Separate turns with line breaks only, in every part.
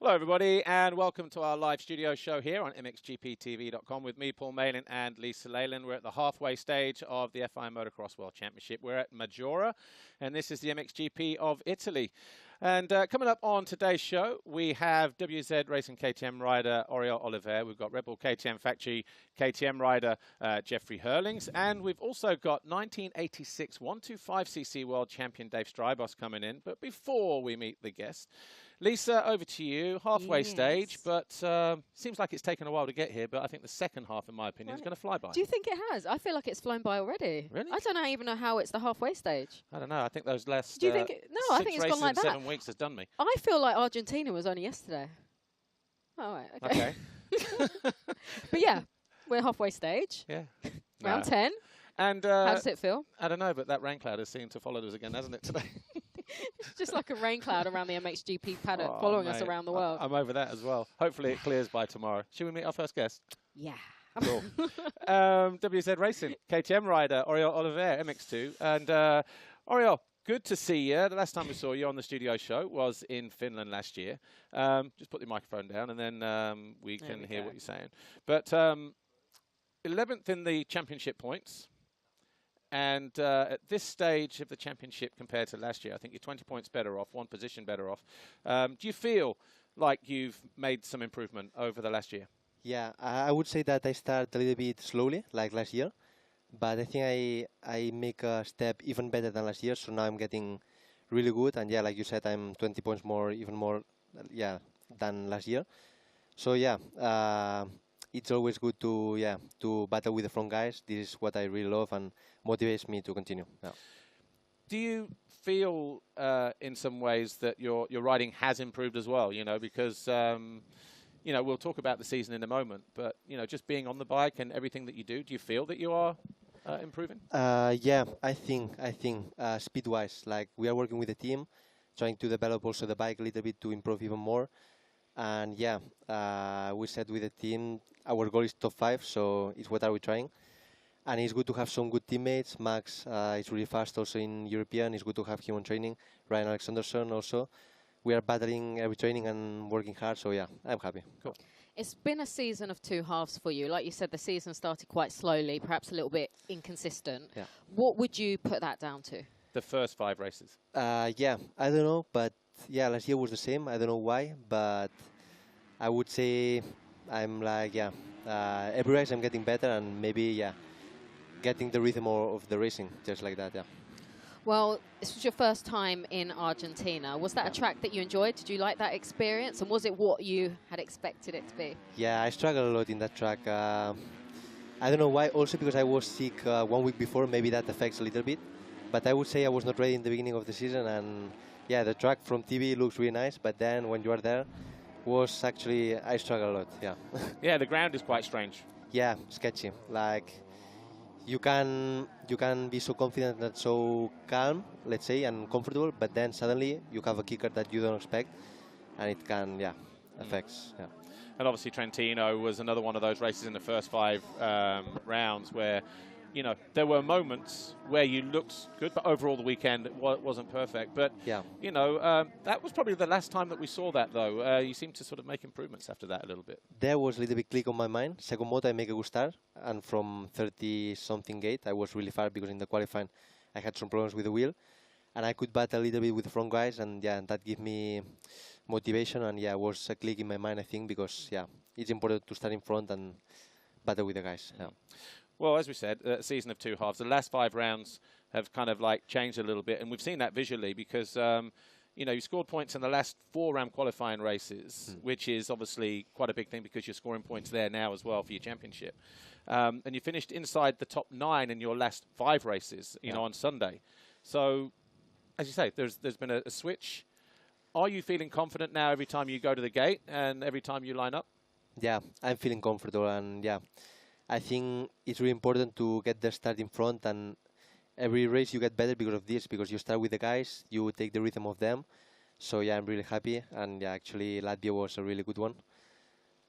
Hello, everybody, and welcome to our live studio show here on MXGPTV.com with me, Paul Malin, and Lisa Leyland. We're at the halfway stage of the FIA Motocross World Championship. We're at Maggiora, and this is the MXGP of Italy. And coming up on today's show, we have WZ Racing KTM rider Oriol Oliver. We've got Red Bull KTM Factory KTM rider Jeffrey Herlings. And we've also got 1986 125cc World Champion Dave Strijbos coming in. But before we meet the guest, Lisa, over to you. Halfway stage, but seems like it's taken a while to get here. But I think the second half, in my opinion, is going to fly by.
Do you think it has? I feel like it's flown by already.
Really?
I don't even know how it's the halfway stage.
I don't know. I think those last
Do you think it, no, I think it's gone like that.
7 weeks has done me.
I feel like Argentina was only yesterday. Oh, right, okay. But yeah, we're halfway stage.
Yeah.
Round 10.
And
how does it feel?
I don't know, but that rain cloud has seemed to follow us again, hasn't it, today?
It's just like a rain cloud around the MXGP paddock following us around the world.
I'm over that as well. Hopefully it clears by tomorrow. Should we meet our first guest?
Yeah.
Cool. WZ Racing, KTM rider, Oriol Oliver, MX2. And Oriol, good to see you. The last time we saw you on the studio show was in Finland last year. Just put the microphone down and then we can hear what you're saying. But 11th in the championship points. And at this stage of the championship compared to last year, I think you're 20 points better off, one position better off. Do you feel like you've made some improvement over the last year?
Yeah, I would say that I start a little bit slowly, like last year. But I think I make a step even better than last year. So now I'm getting really good. And yeah, like you said, I'm 20 points more, even more, than last year. So yeah, it's always good to battle with the front guys. This is what I really love and motivates me to continue. Yeah.
Do you feel in some ways that your riding has improved as well? You know, because you know, we'll talk about the season in a moment, but you know, just being on the bike and everything that you do you feel that you are improving?
Yeah, I think speed-wise, like we are working with the team, trying to develop also the bike a little bit to improve even more. And yeah, we said with the team, our goal is top 5, so it's what are we trying. And it's good to have some good teammates. Max is really fast also in European. It's good to have him on training. Ryan Alexanderson also. We are battling every training and working hard, so yeah, I'm happy.
Cool.
It's been a season of two halves for you. Like you said, the season started quite slowly, perhaps a little bit inconsistent.
Yeah.
What would you put that down to?
The first 5 races.
Yeah, I don't know, but yeah, last year was the same. I don't know why, but I would say I'm like, every race I'm getting better and maybe, getting the rhythm of the racing, just like that, yeah.
Well, this was your first time in Argentina. Was that a track that you enjoyed? Did you like that experience? And was it what you had expected it to be? Yeah,
I struggled a lot in that track. I don't know why, also because I was sick 1 week before, maybe that affects a little bit. But I would say I was not ready in the beginning of the season, and yeah, the track from TV looks really nice, but then when you are there, was actually, I struggle a lot, yeah.
Yeah, the ground is quite strange.
Yeah, sketchy. Like, you can be so confident and so calm, let's say, and comfortable, but then suddenly you have a kicker that you don't expect, and it can, affects, yeah.
And obviously Trentino was another one of those races in the first 5 rounds where, you know, there were moments where you looked good, but overall the weekend wasn't perfect. But, you know, that was probably the last time that we saw that, though. You seem to sort of make improvements after that a little bit.
There was a little bit click on my mind. Second moto, I make a good start. And from 30-something gate, I was really far because in the qualifying, I had some problems with the wheel. And I could battle a little bit with the front guys. And, that gave me motivation. And, it was a click in my mind, I think, because, it's important to start in front and battle with the guys. Yeah.
Well, as we said, season of 2 halves. The last 5 rounds have kind of like changed a little bit, and we've seen that visually because, you know, you scored points in the last 4 round qualifying races, which is obviously quite a big thing because you're scoring points there now as well for your championship. And you finished inside the top 9 in your last 5 races, you know, on Sunday. So, as you say, there's been a switch. Are you feeling confident now every time you go to the gate and every time you line up?
Yeah, I'm feeling comfortable, and I think it's really important to get the start in front, and every race you get better because of this, because you start with the guys, you take the rhythm of them. So I'm really happy, and actually Latvia was a really good one.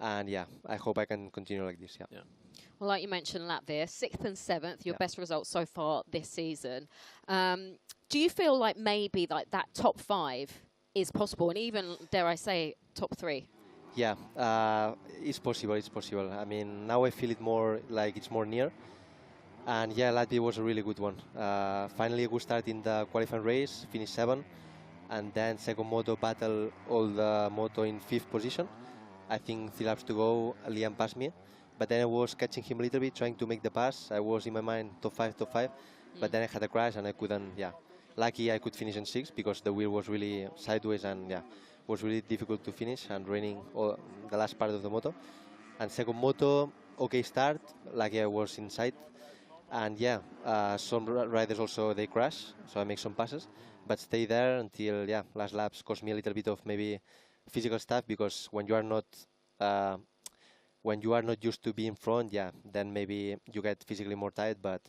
And I hope I can continue like this,
Well, like you mentioned, Latvia, 6th and 7th, your best results so far this season. Do you feel like maybe like that top 5 is possible, and even, dare I say, top 3?
Yeah, it's possible. It's possible. I mean, now I feel it more like it's more near. And yeah, Latvia was a really good one. Finally, we started in the qualifying race, finished 7th, and then second moto battle all the moto in 5th position. I think 3 laps to go, Liam passed me, but then I was catching him a little bit, trying to make the pass. I was in my mind top 5, but then I had a crash and I couldn't. Yeah, lucky I could finish in 6th because the wheel was really sideways and yeah, was really difficult to finish and raining all the last part of the moto. And second moto, okay start, lucky I was inside. And yeah, some riders also, they crash, so I make some passes, but stay there until, yeah, last laps cost me a little bit of maybe physical stuff, because when you are not used to be in front, yeah, then maybe you get physically more tired, but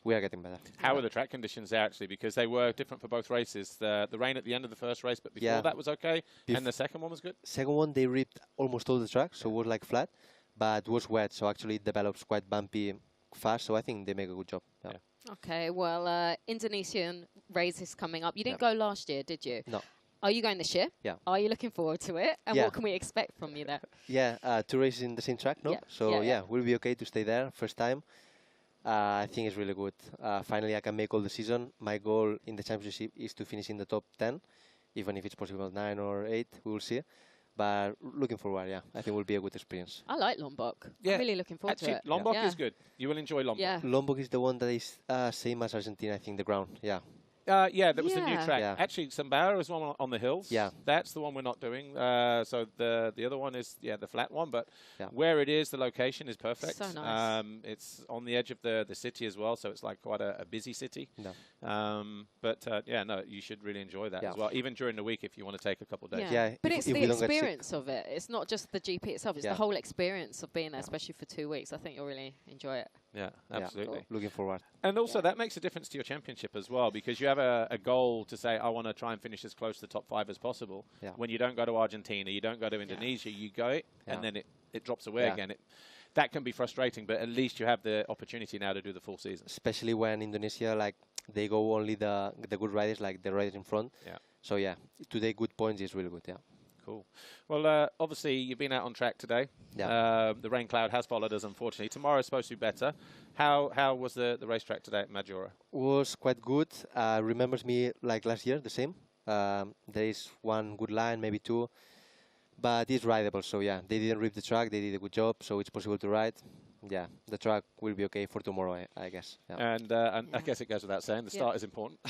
we are getting better.
How were the track conditions there, actually? Because they were different for both races. The rain at the end of the first race, but before that was okay, and the second one was good?
Second one, they ripped almost all the track, so it was like flat, but it was wet, so actually it develops quite bumpy fast, so I think they make a good job. Yeah.
Okay, well, Indonesian race is coming up. You didn't go last year, did you?
No.
Are you going this year?
Yeah.
Are you looking forward to it? And what can we expect from you there?
Yeah, 2 races in the same track, no?
Yeah.
So yeah, we'll be okay to stay there first time. I think it's really good. Finally, I can make all the season. My goal in the championship is to finish in the top 10, even if it's possible 9 or 8, we will see. But looking forward, yeah, I think it will be a good experience.
I like Lombok. Yeah. I'm really looking forward to it.
Lombok is good. You will enjoy Lombok.
Yeah.
Lombok is the one that is same as Argentina, I think, the ground, yeah.
Yeah, that was the new track. Yeah. Actually, Sambara is one on the hills.
Yeah.
That's the one we're not doing. So the other one is, the flat one. But where it is, the location is perfect.
So nice.
It's on the edge of the city as well, so it's like quite a busy city.
No.
You should really enjoy that as well, even during the week if you want to take a couple of days.
Yeah. But it's the experience of it. It's not just the GP itself. It's the whole experience of being there, especially for 2 weeks. I think you'll really enjoy it.
Yeah, absolutely.
Cool. Looking forward.
And also that makes a difference to your championship as well, because you have a goal to say, I want to try and finish as close to the top 5 as possible. Yeah. When you don't go to Argentina, you don't go to Indonesia, you go and then it drops away again. That can be frustrating, but at least you have the opportunity now to do the full season.
Especially when Indonesia, like, they go only the good riders, like the riders in front. Yeah. So yeah, today good points is really good, yeah.
Cool. Well, obviously, you've been out on track today.
Yeah.
The rain cloud has followed us, unfortunately. Tomorrow is supposed to be better. How was the racetrack today at Maggiora?
Was quite good. Remembers me like last year, the same. There is one good line, maybe 2. But it's rideable, so yeah. They didn't rip the track. They did a good job, so it's possible to ride. Yeah, the track will be okay for tomorrow, I guess. Yeah.
And I guess it goes without saying, the start is important.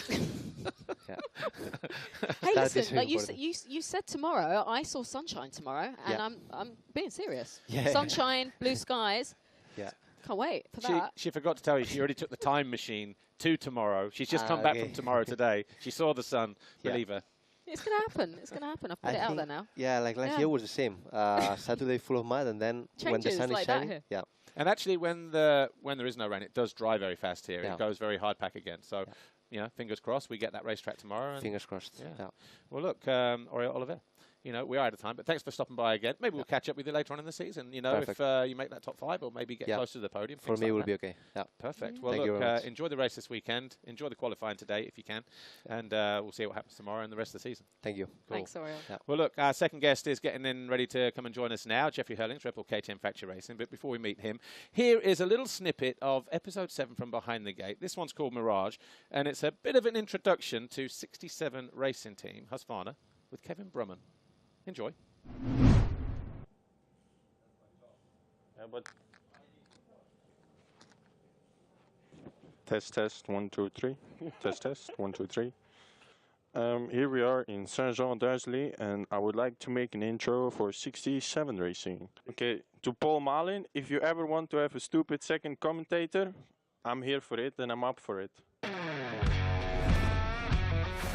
Hey, listen, like you said tomorrow, I saw sunshine tomorrow, and I'm being serious.
Yeah.
Sunshine, blue skies.
Yeah.
Can't wait for that.
She forgot to tell you, she already took the time machine to tomorrow. She's just come back from tomorrow today. She saw the sun, believe her.
It's going to happen. It's going to happen. I've put it out there now.
Yeah, like last year was the same. Saturday full of mud, and then when the sun is shining. Yeah.
And actually, when there is no rain, it does dry very fast here. It goes very hard pack again. So, fingers crossed, we get that racetrack tomorrow. And
fingers crossed. Yeah.
Well, look, Oriol, Oliver, we are out of time, but thanks for stopping by again. Maybe we'll catch up with you later on in the season.
Perfect.
If you make that top 5 or maybe get close to the podium.
For me, it will be okay. Yeah.
Perfect. Well, look, enjoy the race this weekend. Enjoy the qualifying today if you can. And we'll see what happens tomorrow and the rest of the season.
Thank you.
Cool. Thanks, Oriol.
Yeah.
Well, look, our second guest is getting in ready to come and join us now, Jeffrey Herlings, Red Bull KTM Factory Racing. But before we meet him, here is a little snippet of episode 7 from Behind the Gate. This one's called Mirage, and it's a bit of an introduction to 67 Racing Team, Husqvarna, with Kevin Brumman. Enjoy.
Test 1 2 3. Test 1 2 3. Here we are in Saint-Jean-d'Angely, and I would like to make an intro for 67 Racing. Okay, to Paul Malin, if you ever want to have a stupid second commentator, I'm here for it and I'm up for it.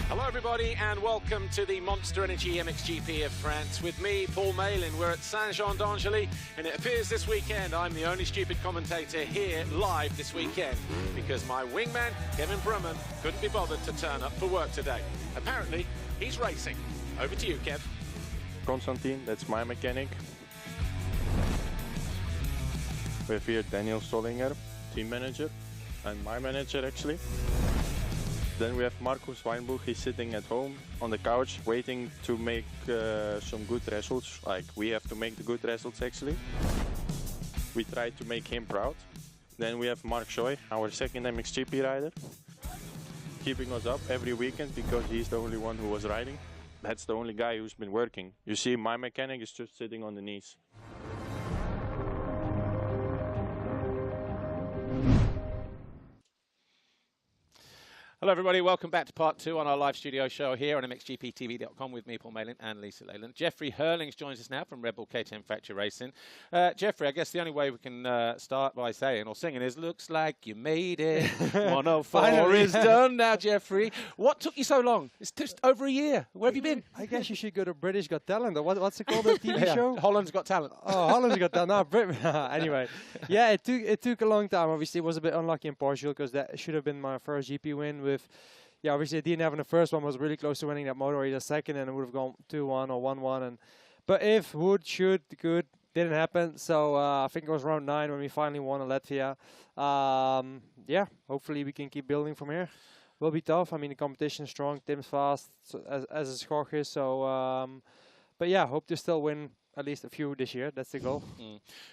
Hello everybody and welcome to the Monster Energy MXGP of France. With me, Paul Malin. We're at Saint-Jean-d'Angely, and it appears this weekend I'm the only stupid commentator here live this weekend because my wingman, Kevin Brumman, couldn't be bothered to turn up for work today. Apparently, he's racing. Over to you, Kev.
Konstantin, that's my mechanic. We have here Daniel Stollinger, team manager, and my manager actually. Then we have Marcus Weinbuch. He's sitting at home on the couch waiting to make some good results. Like, we have to make the good results, actually. We try to make him proud. Then we have Mark Schoy, our second MXGP rider, keeping us up every weekend because he's the only one who was riding. That's the only guy who's been working. You see, my mechanic is just sitting on the knees.
Hello, everybody. Welcome back to part 2 on our live studio show here on MXGPTV.com with me, Paul Malin, and Lisa Leyland. Jeffrey Herlings joins us now from Red Bull KTM Factory Racing. Jeffrey, I guess the only way we can start by saying or singing is, looks like you made it. 104 is done now, Jeffrey. What took you so long? It's just over a year. Where have you been?
I guess you should go to British Got Talent. Or what's it called, the TV show?
Holland's Got Talent.
Oh, Holland's Got Talent. No, anyway, yeah, it took a long time. Obviously, it was a bit unlucky in Portugal because that should have been my first GP win with. Yeah, obviously I didn't have in the first one, was really close to winning that motor, either second, and it would have gone 2-1 or 1-1. But if, would, should, could, didn't happen. So I think it was round 9 when we finally won in Latvia. Yeah, hopefully we can keep building from here. Will be tough. I mean, the competition is strong. Tim's fast, so as is Jorge. So, but yeah, hope to still win at least a few this year. That's the goal.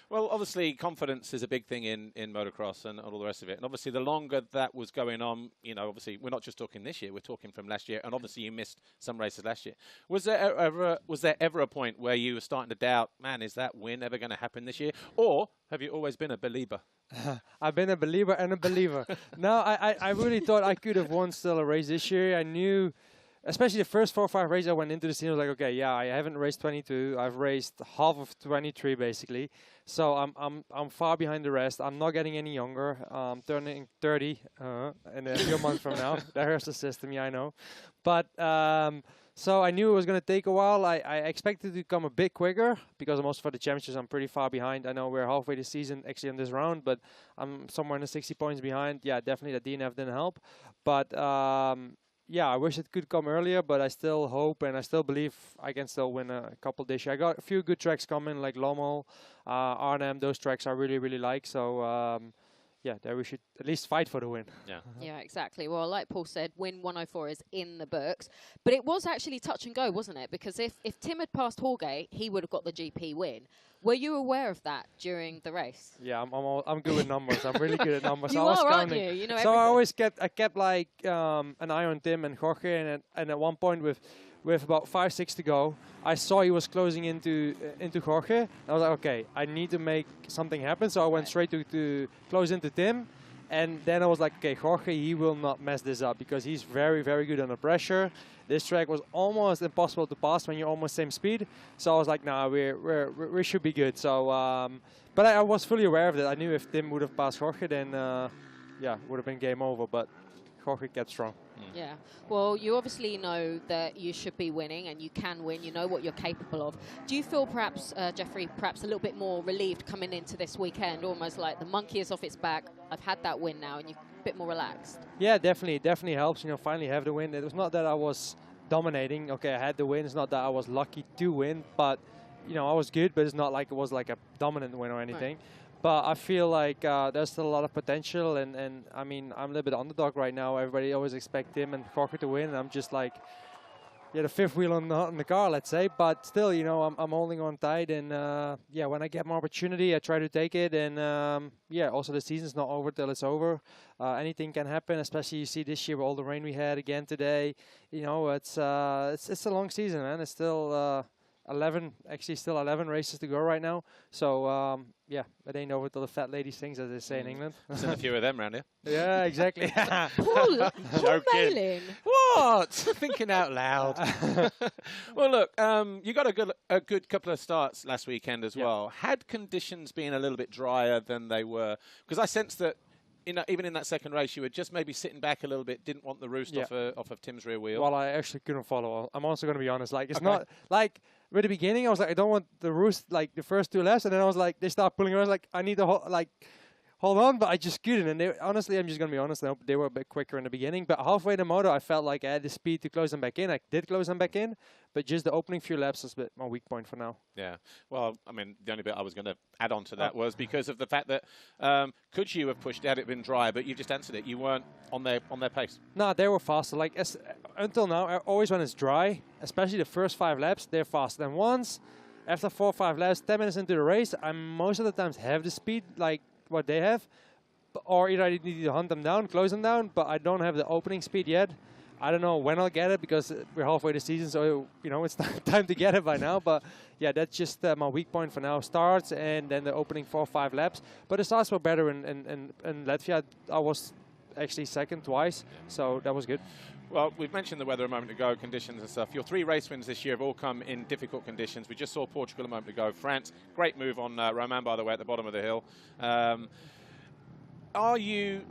Well, obviously, confidence is a big thing in motocross and all the rest of it. And obviously, the longer that was going on, you know, obviously, we're not just talking this year, we're talking from last year. And obviously, you missed some races last year. Was there ever a point where you were starting to doubt, man, is that win ever going to happen this year? Or have you always been a believer?
I've been a believer and a believer. No, I really thought I could have won still a race this year. I knew, especially the first 4 or 5 races I went into the scene, I was like, okay, yeah, I haven't raced 22. I've raced half of 23 basically. So I'm far behind the rest. I'm not getting any younger. I'm turning 30 in a few months from now. There's the system, yeah, I know. But so I knew it was going to take a while. I expected to come a bit quicker because most for the championships I'm pretty far behind. I know we're halfway the season actually on this round, but I'm somewhere in the 60 points behind. Yeah, definitely the DNF didn't help. But yeah, I wish it could come earlier, but I still hope and I still believe I can still win a couple this year. I got a few good tracks coming, like Lommel, Arnhem. Those tracks I really, really like. So, yeah, there we should at least fight for the win.
Yeah.
Yeah, exactly. Well, like Paul said, win 104 is in the books. But it was actually touch and go, wasn't it? Because if Tim had passed Jorge, he would have got the GP win. Were you aware of that during the race?
Yeah, I'm good with numbers. I'm really good at numbers.
You
I was
are, aren't
counting.
you? You know
so I
everything.
always kept like an eye on Tim and Jorge, and at one point with about 5-6 to go, I saw he was closing into Jorge. I was like, okay, I need to make something happen. So I went straight to close into Tim. And then I was like, okay, Jorge, he will not mess this up because he's very, very good under pressure. This track was almost impossible to pass when you're almost same speed. So I was like, nah, we should be good. So, but I was fully aware of that. I knew if Tim would have passed Jorge, then yeah, would have been game over. But Jorge kept strong.
Yeah. Well, you obviously know that you should be winning and you can win. You know what you're capable of. Do you feel perhaps, Jeffrey, perhaps a little bit more relieved coming into this weekend, almost like the monkey is off its back? I've had that win now and you're a bit more relaxed.
Yeah, definitely. It definitely helps, you know, finally have the win. It was not that I was dominating. Okay, I had the win. It's not that I was lucky to win, but, you know, I was good, but it's not like it was like a dominant win or anything. Right. But I feel like there's still a lot of potential, and I mean, I'm a little bit underdog right now. Everybody always expects him and Jorge to win, and I'm just like, yeah, the fifth wheel on the car, let's say. But still, you know, I'm holding on tight, and yeah, when I get more opportunity, I try to take it. And yeah, also the season's not over till it's over. Anything can happen, especially you see this year with all the rain we had again today. You know, it's a long season, man. It's still 11 races to go right now. So yeah, it ain't over till the fat lady sings, as they say in England.
There's a few of them around here.
Yeah, exactly.
Paul Malin.
What? Thinking out loud. Well, look, you got a good couple of starts last weekend as well. Had conditions been a little bit drier than they were? Because I sensed that, you know, even in that second race, you were just maybe sitting back a little bit, didn't want the roost off of Tim's rear wheel.
Well, I actually couldn't follow. I'm also going to be honest. Like, it's not like at the beginning, I was like, I don't want the roost like the first 2 laps, and then I was like, they start pulling around. I was like, I need to hold on, but I just couldn't. And they, honestly, I'm just going to be honest, they were a bit quicker in the beginning. But halfway the motor, I felt like I had the speed to close them back in. I did close them back in, but just the opening few laps is a bit my weak point for now.
Yeah. Well, I mean, the only bit I was going to add on to that was because of the fact that could you have pushed had it been dry, but you just answered it. You weren't on their pace.
No, they were faster. Like until now, always when it's dry, especially the first 5 laps, they're faster. And once, after 4 or 5 laps, 10 minutes into the race, I most of the times have the speed like what they have, or either I need to hunt them down, close them down, but I don't have the opening speed yet. I don't know when I'll get it because we're halfway the season, so it's time to get it by now. But yeah, that's just my weak point for now. Starts and then the opening 4 or 5 laps. But the starts were better in Latvia. I was actually second twice, so that was good.
Well, we've mentioned the weather a moment ago, conditions and stuff. Your 3 race wins this year have all come in difficult conditions. We just saw Portugal a moment ago. France, great move on Romain, by the way, at the bottom of the hill. Are you,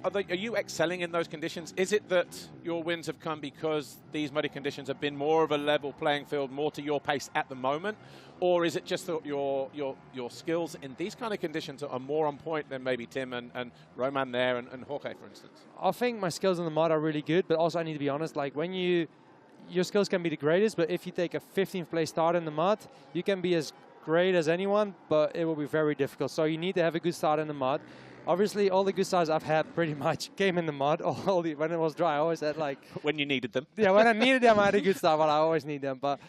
are you excelling in those conditions? Is it that your wins have come because these muddy conditions have been more of a level playing field, more to your pace at the moment? Or is it just that your skills in these kind of conditions are more on point than maybe Tim and Romain there and Jorge, for instance?
I think my skills in the mud are really good, but also I need to be honest, like when your skills can be the greatest, but if you take a 15th place start in the mud, you can be as great as anyone, but it will be very difficult. So you need to have a good start in the mud. Obviously, all the good starts I've had pretty much came in the mud. When it was dry, I always had like...
When you needed them.
Yeah, when I needed them, I had a good start, but I always need them. But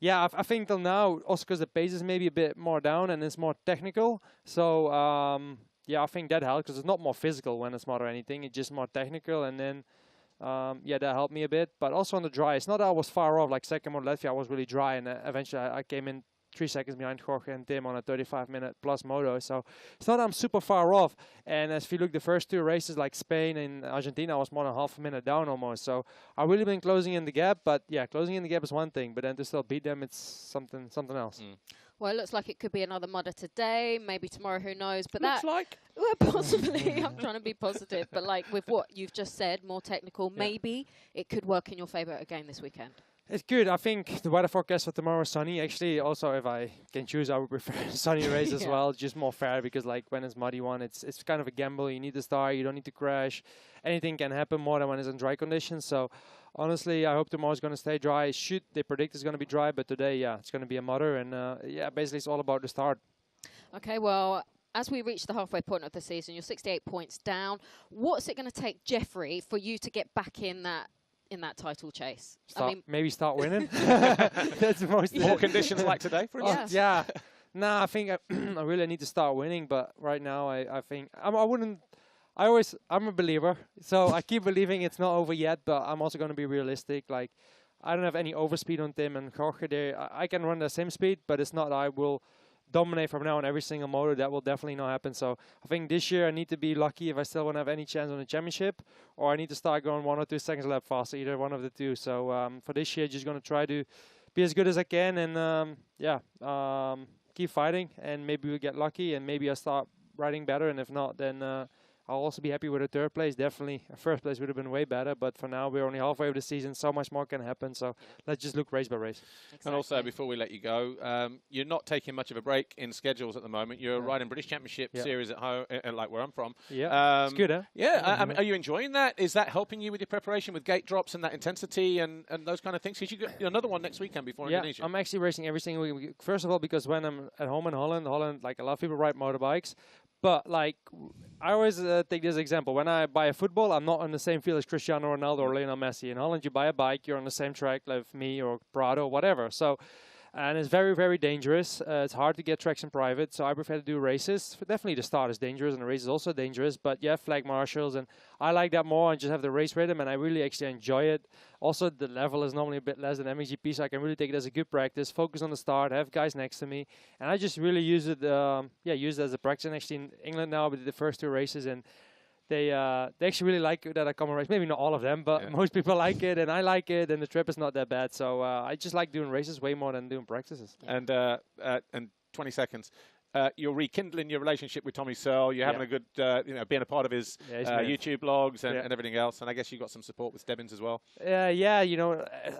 yeah, I think till now, also because the pace is maybe a bit more down and it's more technical. So yeah, I think that helped because it's not more physical when it's mud or anything. It's just more technical. And then, yeah, that helped me a bit. But also on the dry, it's not that I was far off. Like second motor Latvia, I was really dry. And eventually I came in 3 seconds behind Jorge and Tim on a 35-minute plus moto. So it's not that I'm super far off. And as if you look the first 2 races like Spain and Argentina, I was more than half a minute down almost. So I've really been closing in the gap. But yeah, closing in the gap is one thing. But then to still beat them, it's something else.
Mm.
Well, it looks like it could be another mudder today, maybe tomorrow, who knows. But
looks like.
Well, possibly. I'm trying to be positive. But like with what you've just said, more technical, maybe it could work in your favour again this weekend.
It's good. I think the weather forecast for tomorrow is sunny. Actually, also if I can choose, I would prefer sunny race as well. Just more fair because like when it's muddy one, it's kind of a gamble. You need to start. You don't need to crash. Anything can happen more than when it's in dry conditions. So honestly, I hope tomorrow's going to stay dry. They predict it's going to be dry, but today, yeah, it's going to be a mudder. And yeah, basically it's all about the start.
Okay, well, as we reach the halfway point of the season, you're 68 points down. What's it going to take, Jeffrey, for you to get back in that title chase?
Maybe start winning. That's the most.
More conditions like today, for instance.
Yeah. No, I think I really need to start winning. But right now, I think I'm a believer. So I keep believing it's not over yet. But I'm also going to be realistic. Like I don't have any overspeed on Tim and Jorge there. I can run the same speed, but it's not that I will dominate from now on every single motor. That will definitely not happen. So I think this year I need to be lucky if I still want to have any chance on the championship, or I need to start going 1 or 2 seconds a lap faster, either one of the two. So for this year, just going to try to be as good as I can and keep fighting, and maybe we'll get lucky and maybe I'll start riding better, and if not, then I'll also be happy with a 3rd place. Definitely a 1st place would have been way better, but for now we're only halfway of the season. So much more can happen. So let's just look race by race.
Exactly.
And also, before we let you go, you're not taking much of a break in schedules at the moment. You're riding British Championship Series at home, like where I'm from.
Yeah, it's good, huh?
Yeah, I mean, are you enjoying that? Is that helping you with your preparation with gate drops and that intensity and those kind of things? Because you got another one next weekend before Indonesia.
I'm actually racing every single week. First of all, because when I'm at home in Holland, like a lot of people ride motorbikes. But like, I always take this example. When I buy a football, I'm not on the same field as Cristiano Ronaldo or Lionel Messi. In Holland, you buy a bike, you're on the same track like me or Prado, whatever. So, and it's very, very dangerous. It's hard to get tracks in private, so I prefer to do races. Definitely the start is dangerous and the race is also dangerous, but yeah, flag marshals, and I like that more and just have the race rhythm, and I really actually enjoy it. Also, the level is normally a bit less than MXGP, so I can really take it as a good practice, focus on the start, have guys next to me, and I just really use it as a practice. And actually in England now, we did the first 2 races, and they actually really like that I come and race. Maybe not all of them, but most people like it, and I like it, and the trip is not that bad. So I just like doing races way more than doing practices.
And 20 seconds. you're rekindling your relationship with Tommy Searle. You're having a good, being a part of his YouTube blogs and everything else. And I guess you got some support with Stebbins as well.
Yeah,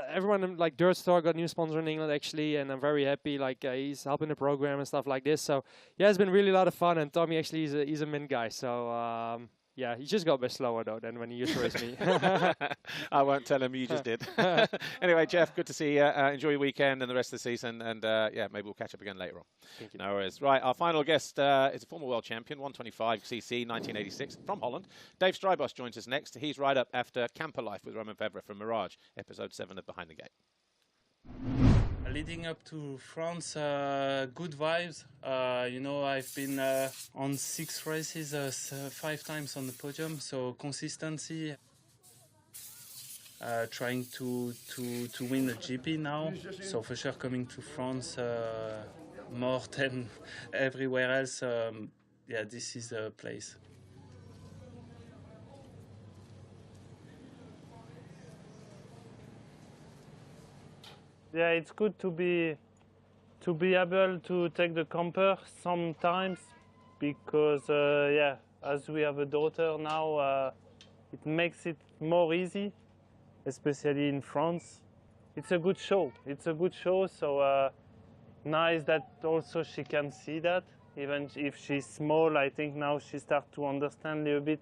everyone like Dirt Star got new sponsor in England actually, and I'm very happy. Like he's helping the program and stuff like this. So yeah, it's been really a lot of fun. And Tommy actually he's a mint guy. So yeah, he just got a bit slower though than when he used to race me.
I won't tell him you just did. Anyway, Jeff, good to see you. Enjoy your weekend and the rest of the season. And maybe we'll catch up again later on.
Thank you.
No worries. Right, our final guest is a former world champion, 125cc, 1986, from Holland. Dave Strijbos joins us next. He's right up after Camper Life with Romain Febvre from Mirage, episode 7 of Behind the Gate.
Leading up to France, good vibes. I've been on 6 races, 5 times on the podium, so consistency. Trying to win the GP now, so for sure coming to France more than everywhere else. This is a place.
Yeah, it's good to be able to take the camper sometimes because as we have a daughter now, it makes it more easy, especially in France. It's a good show. So nice that also she can see that. Even if she's small, I think now she starts to understand a little bit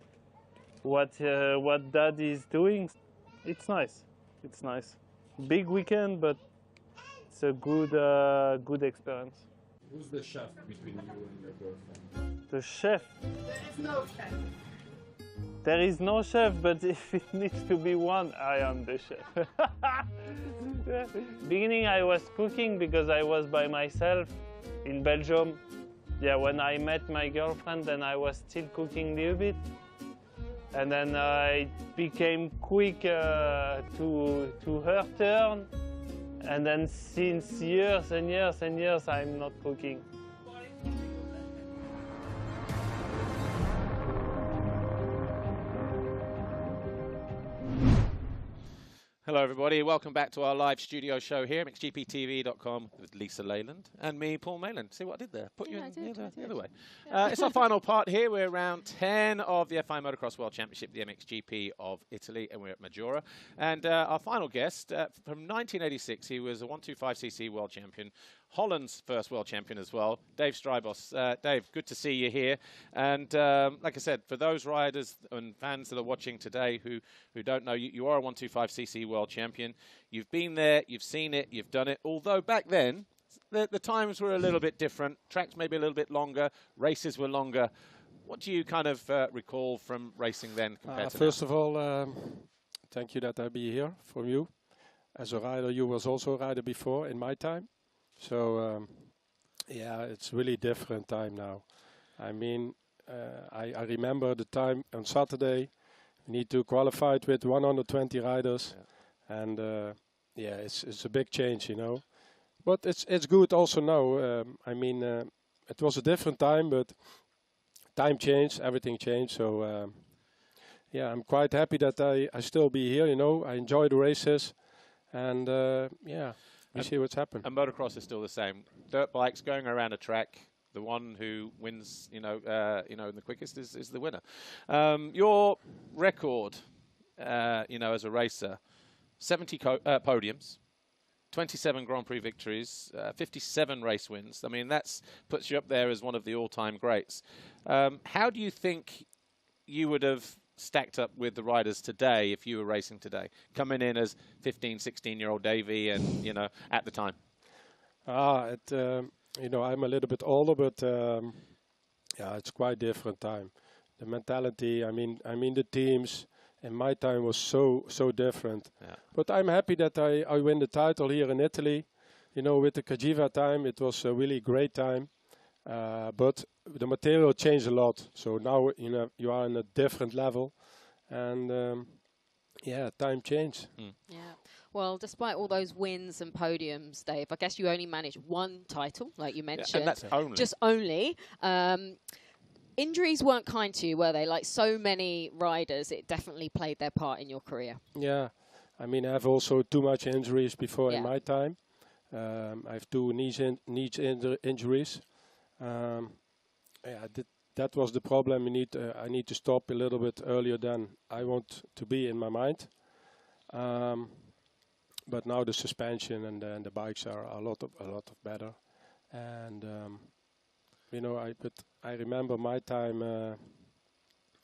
what Dad is doing. It's nice. Big weekend, but it's a good experience.
Who's the chef between you and your girlfriend?
The chef?
There is no chef.
There is no chef, but if it needs to be one, I am the chef. Beginning I was cooking because I was by myself in Belgium. Yeah, when I met my girlfriend, then I was still cooking a little bit. And then I became quick to her turn. And then since years and years and years, I'm not cooking.
Hello, everybody. Welcome back to our live studio show here, MXGPTV.com with Lisa Leyland and me, Paul Mayland. See what I did there? Put you in the other way. It's our final part here. We're round 10 of the FI Motocross World Championship, the MXGP of Italy, and we're at Maggiora. And our final guest, from 1986, he was a 125cc world champion, Holland's first world champion as well, Dave Strijbos. Dave, good to see you here. And like I said, for those riders and fans that are watching today who don't know, you are a 125cc world champion. You've been there, you've seen it, you've done it. Although back then, the times were a little bit different. Tracks maybe a little bit longer, races were longer. What do you kind of recall from racing then compared to
First of all, thank you that I be here from you. As a rider, you was also a rider before in my time. So, it's really different time now. I mean, I remember the time on Saturday, we need to qualify with 120 riders. Yeah. And, it's a big change, But it's good also now. It was a different time, but time changed, everything changed. So, I'm quite happy that I still be here, I enjoy the races. And, we see what's happened.
And motocross is still the same. Dirt bikes going around a track. The one who wins, in the quickest is the winner. Your record, as a racer, 70 podiums, 27 Grand Prix victories, 57 race wins. I mean, that puts you up there as one of the all-time greats. How do you think you would have stacked up with the riders today if you were racing today, coming in as 15, 16-year-old Davey and, at the time?
I'm a little bit older, but it's quite different time. The mentality, the teams in my time was so different. Yeah. But I'm happy that I win the title here in Italy. With the Maggiora time, it was a really great time. But the material changed a lot. So now, you are on a different level. And, time changed. Mm.
Yeah. Well, despite all those wins and podiums, Dave, I guess you only managed one title, like you mentioned.
And that's only.
Just only. Injuries weren't kind to you, were they? Like so many riders, it definitely played their part in your career.
Yeah. I have also too much injuries before in my time. I have 2 knee injuries. Yeah, that was the problem. I need to stop a little bit earlier than I want to be in my mind. But now the suspension and the bikes are a lot of better. And I remember my time.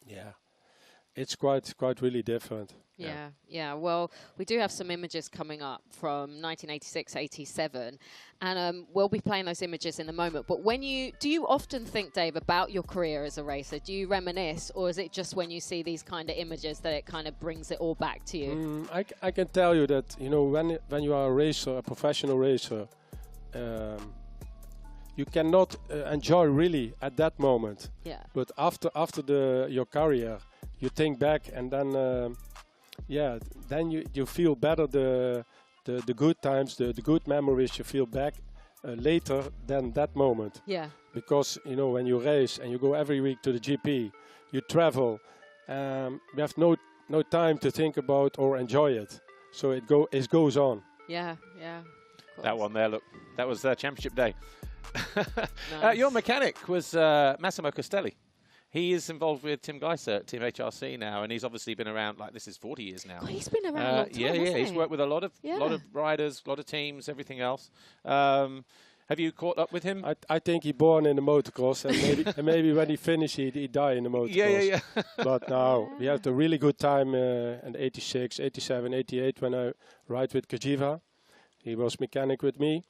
Yeah, it's quite really different.
Yeah. Well, we do have some images coming up from 1986-87, and we'll be playing those images in a moment. But do you often think, Dave, about your career as a racer? Do you reminisce, or is it just when you see these kind of images that it kind of brings it all back to you?
I can tell you that when you are a racer, a professional racer, you cannot enjoy really at that moment.
Yeah.
But after your career, you think back, and then then you feel better the good times, the good memories. You feel back later than that moment.
Yeah.
Because when you race and you go every week to the GP, you travel. You have no time to think about or enjoy it. So it goes on.
Yeah.
That one there, look, that was championship day.
Nice.
Your mechanic was Massimo Costelli. He is involved with Tim Geiser at Team HRC now, and he's obviously been around, like, this is 40 years now.
God, he's been around a long time, hasn't
he's
he?
worked with a lot of riders, a lot of teams, everything else. Have you caught up with him?
I think he born in the motocross, and maybe when he finished, he died in the motocross.
Yeah.
But now we had a really good time in 86, 87, 88 when I ride with Kajiva. He was mechanic with me,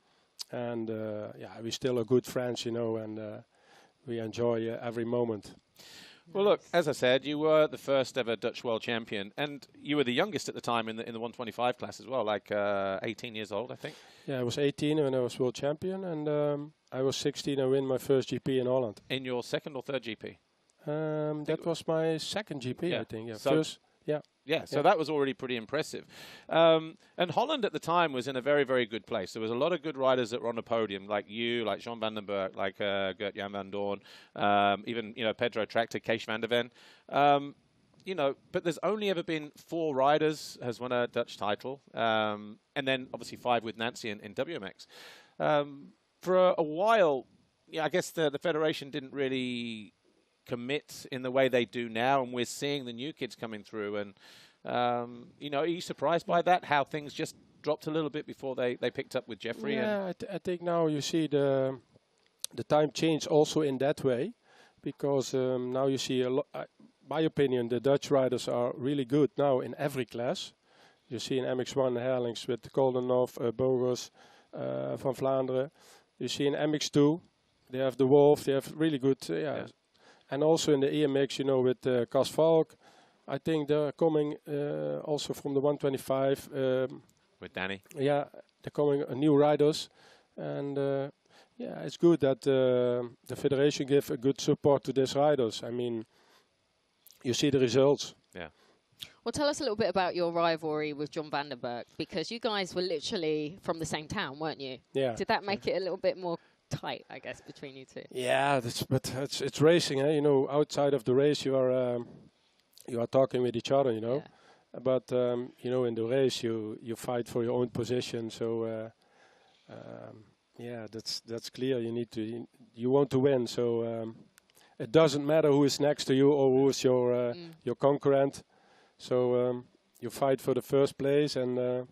and we're still a good friends, and we enjoy every moment.
Well, look, as I said, you were the first ever Dutch world champion, and you were the youngest at the time in the 125 class as well, like 18 years old, I think.
Yeah, I was 18 when I was world champion, and I was 16 and win my first GP in Holland.
In your second or third GP?
That was my second GP, I think. Yeah,
so
first.
Yeah, so that was already pretty impressive. And Holland at the time was in a very, very good place. There was a lot of good riders that were on the podium, like you, like Jean van den Berg, like Gert-Jan van Doorn, even Pedro Tractor, Kees van der Ven. But there's only ever been 4 riders has won a Dutch title, and then obviously 5 with Nancy in WMX. For a while, I guess the federation didn't really commit in the way they do now, and we're seeing the new kids coming through. And are you surprised by that? How things just dropped a little bit before they picked up with Jeffrey?
Yeah, I think now you see the time change also in that way, because now you see a lot. My opinion, the Dutch riders are really good now in every class. You see in MX1 Herlings with Koldenhoff, Bogers, Van Vlaanderen. You see in MX2, they have the Wolf. They have really good. And also in the EMX, with Cas Valk, I think they're coming also from the 125.
With Danny.
Yeah, they're coming new riders. And it's good that the federation give a good support to these riders. I mean, you see the results.
Yeah.
Well, tell us a little bit about your rivalry with John van den Berg, because you guys were literally from the same town, weren't you?
Yeah.
Did that make it a little bit more tight, I guess, between you two?
Yeah, but it's racing, outside of the race you are talking with each other,
Yeah.
But in the race you fight for your own position, so that's clear. You want to win, so it doesn't matter who is next to you or who is your concurrent. So you fight for the first place, and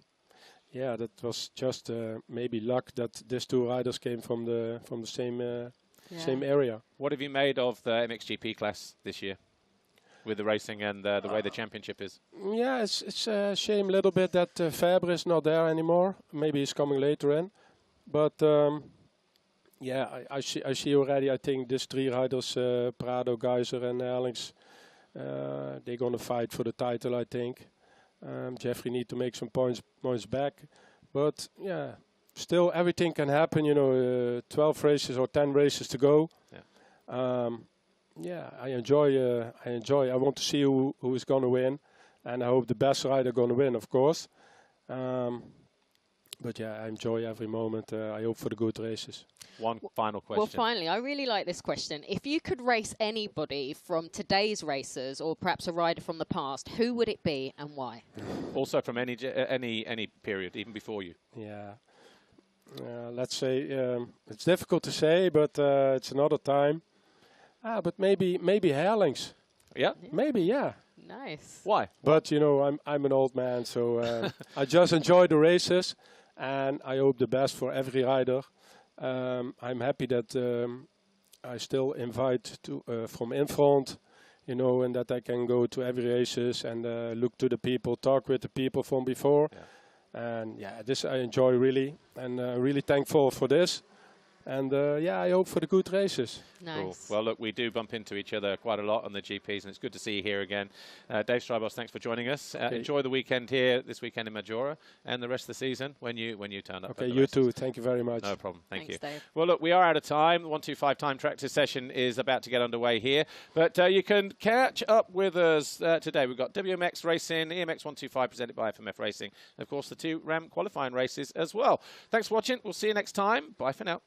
that was just maybe luck that these 2 riders came from the same area.
What have you made of the MXGP class this year, with the racing and the way the championship is?
Yeah, it's a shame a little bit that Febvre is not there anymore. Maybe he's coming later in, but I see already. I think these 3 riders, Prado, Geiser, and Herlings, they're gonna fight for the title, I think. Jeffrey need to make some points back, but still everything can happen. 12 races or 10 races to go. I enjoy. I want to see who is gonna win, and I hope the best rider gonna win, of course. But I enjoy every moment. I hope for the good races.
One final question.
Well, finally, I really like this question. If you could race anybody from today's racers, or perhaps a rider from the past, who would it be and why?
Also from any period, even before you.
Yeah, let's say, it's difficult to say, but it's another time. But maybe Herlings.
Yeah?
Maybe, yeah.
Nice.
Why?
But, you know, I'm an old man, so I just enjoy the races, and I hope the best for every rider. I'm happy that I still invite to from in front, you know, and that I can go to every races and look to the people, talk with the people from before.
Yeah.
And yeah, this I enjoy really, and really thankful for this. And yeah, I hope for the good races.
Nice.
Cool. Well, look, we do bump into each other quite a lot on the GPs, and it's good to see you here again. Dave Strijbos, thanks for joining us.
Okay.
Enjoy the weekend here, this weekend in Maggiora, and the rest of the season when you turn up.
Okay, you too. Thank you very much.
No problem. Thanks,
you. Dave.
Well, look, we are out of time. The 125 time tractor session is about to get underway here, but you can catch up with us today. We've got WMX Racing, EMX 125 presented by FMF Racing, and of course the 2 RAM qualifying races as well. Thanks for watching. We'll see you next time. Bye for now.